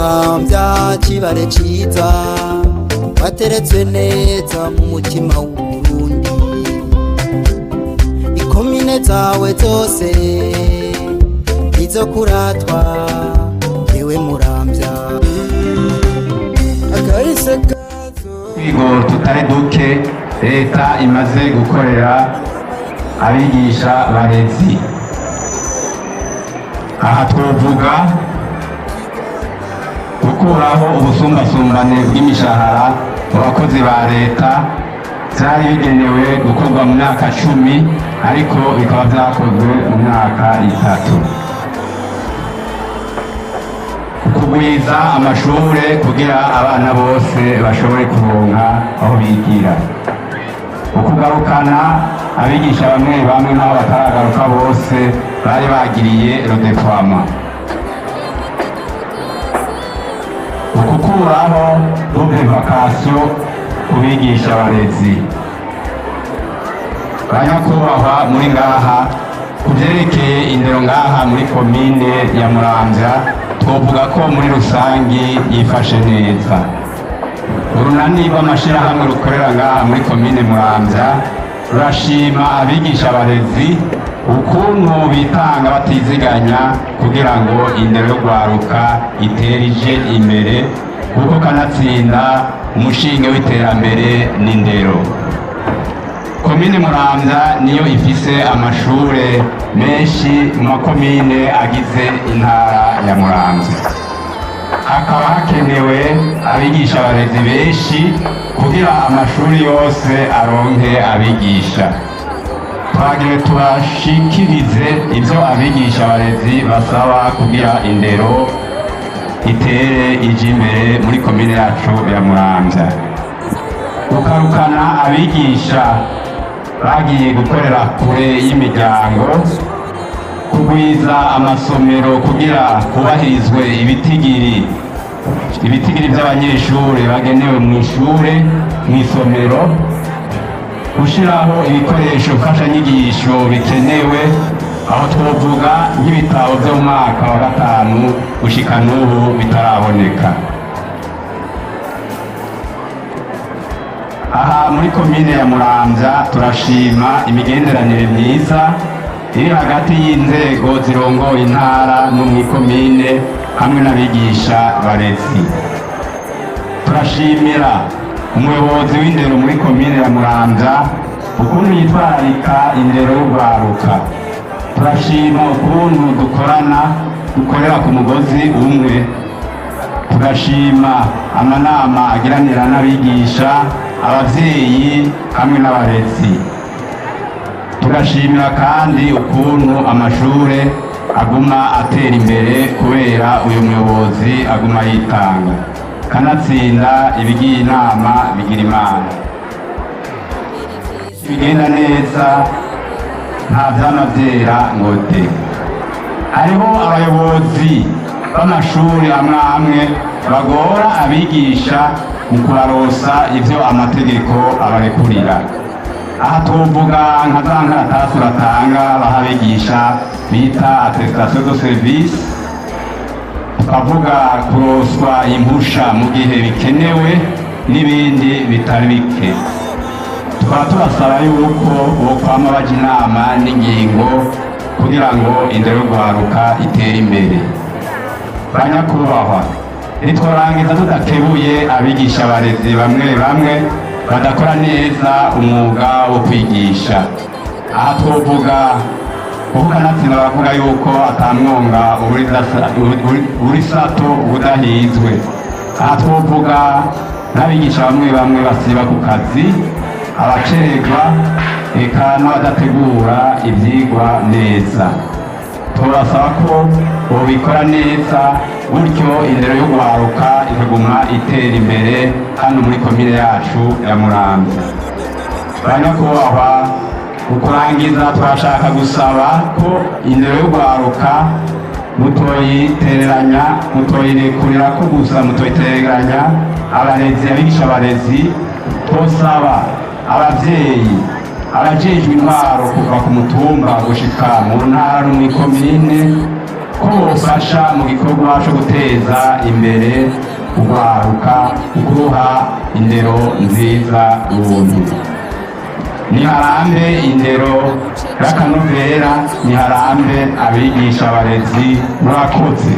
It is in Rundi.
Muramvya kibare ciza wateretswe neza mu mutima w'Uburundi. Ikomine zawe zose nizo kuratwa yewe Muramvya. Akahise Kwigo tutari duke leta imaze gukorera abigisha barezi. Aha twovuga gukuraho ubusumbasumbane bw'imishahara mu bakozi ba leta byari bigenewe gukorwa mu myaka 10 ariko bikaba byakozwe mu myaka 3. Kugwiza amashure kugira abana bose bashobore kuronka aho bigira. Ukugarukana abigisha bamwe bamwe n'aho bataragaruka bose bari bagiriye redeploiement. Ukukuraho double vacation kubigisha abarezi. Banyakubahwa muri ngaha kuvyerekeye indero ngaha muri komine ya Muramvya twovuga ko muri rusangi yifashe neza. Urunani rw'amashirahamwe rukorera ngaha muri komine Muramvya rurashima abigisha abarezi ukuntu bitanga batiziganya kugira ngo indero yo gwaruka iterije imbere kuko kanatsinda umushinge w'iterambere n'indero. Komine Muramvya niyo ifise amashure menshi mu makomine agize intara ya Muramvya. Hakaba hakenewe abigisha abarezi benshi kugira amashuri yose aronke abigisha. Twagire tubashikirize ivyo abigisha abarezi basaba kugira indero itere ije imbere muri komine yacu ya Muramvya. Gukarukana abigisha bagiye gukorera kure y'imiryango, kugwiza amasomero kugira kubahirizwe ibitigiri by'abanyeshure bagenewe mu ishure mw'isomero, gushiraho ibikoresho mfashanyigisho bikenewe aho twovuga nk'ibitabo vyo mu mwaka wa 5 gushika n'ubu bitaraboneka. Aha muri komine ya Muramvya turashima imigenderanire myiza iri hagati y'inzego zirongoye intara no mw'ikomine hamwe n'abigisha barezi. Turashimira umuyobozi w'indero muri komine ya Muramvya ukuntu yitwararika indero y'ugwaruka. Turashima ukuntu dukorera ku mugozi umwe. Tugashima amanama agiranira n'abigisha, abavyeyi hamwe n'abarezi. Turashimira kandi ukuntu amashure aguma atera imbere kubera uyu muyobozi aguma yitanga. Kanatsinda ibigiye inama bigira imana. Bigenda neza nta vyama vyera ngote. Hariho abayobozi b'amashuri amwe bagora abigisha mu kubarosa ivyo amategeko abarekurira. Aha tuvuga nka za nkaratasi batanga baha abigisha bita attestation de service, tukavuga kuroswa impusha mu gihe bikenewe n'ibindi bitari bike. Tukaba tubasaba yuko bokwama baja inama n'ingingo kugira ngo indero y'ugwaruka itere imbere. Banyakubahwa, nitworangiza tudakebuye abigisha abarezi bamwe badakora neza umwuga wo kwigisha. Aha twovuga kanatsinda baravuga yuko atamwonga uri sato ubudahizwe. Aha twovuga n'abigisha bamwe basiba ku kazi, abacererwa eka n'abadategura ivyigwa neza. Turasaba ko bobikora neza gutyo indero y'ugwaruka ikaguma itera imbere hano muri komine yacu ya Muramvya. Banyakubahwa, ukurangiza turashaka gusaba ko indero y'ugwaruka mutoyirekurira ko gusa mutoyitereranya abarezi, abigisha abarezi. Tosaba abavyeyi, abajejwe intwaro kuva ku mutumba gushika mu ntara no mw'ikomine ko bofasha mu gikorwa cyo guteza imbere urwaruka ukuruha indero nziza buntu. Niharambe indero y'akanovera, niharambe abigisha abarezi murakoze.